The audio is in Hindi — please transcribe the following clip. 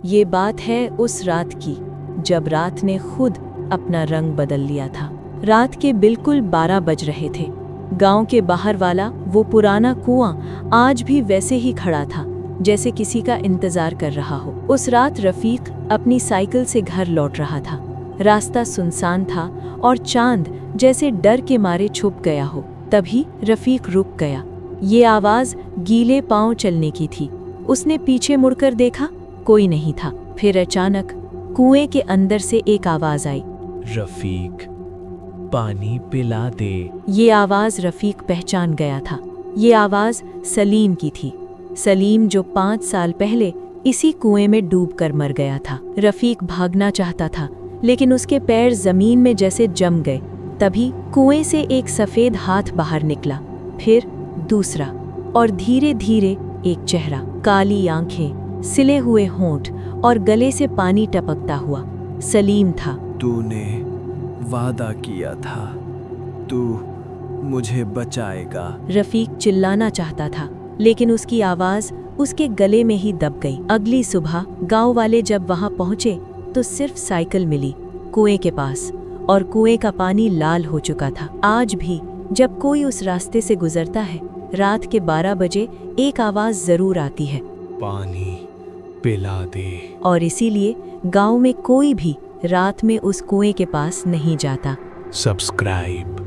ये बात है उस रात की जब रात ने खुद अपना रंग बदल लिया था। रात के बिल्कुल 12 बज रहे थे। गांव के बाहर वाला वो पुराना कुआं आज भी वैसे ही खड़ा था, जैसे किसी का इंतजार कर रहा हो। उस रात रफीक अपनी साइकिल से घर लौट रहा था। रास्ता सुनसान था और चांद जैसे डर के मारे छुप गया हो। तभी रफीक रुक गया। ये आवाज गीले पांव चलने की थी। उसने पीछे मुड़कर देखा, कोई नहीं था। फिर अचानक कुएं के अंदर से एक आवाज आई, रफीक, पानी पिला दे। ये आवाज रफीक पहचान गया था। ये आवाज सलीम की थी। सलीम जो 5 साल पहले इसी कुएं में डूबकर मर गया था। रफीक भागना चाहता था, लेकिन उसके पैर जमीन में जैसे जम गए। तभी कुएं से एक सफेद हाथ बाहर निकला, फिर दूसरा, और धीरे धीरे एक चेहरा, काली आंखें, सिले हुए होंठ और गले से पानी टपकता हुआ। सलीम था। तूने वादा किया था, तू मुझे बचाएगा। रफीक चिल्लाना चाहता था, लेकिन उसकी आवाज उसके गले में ही दब गई। अगली सुबह गांव वाले जब वहां पहुंचे तो सिर्फ साइकिल मिली कुएं के पास, और कुएं का पानी लाल हो चुका था। आज भी जब कोई उस रास्ते से गुजरता है, रात के 12 बजे एक आवाज जरूर आती है, पानी पिला दे। और इसीलिए गांव में कोई भी रात में उस कुएं के पास नहीं जाता। सब्सक्राइब।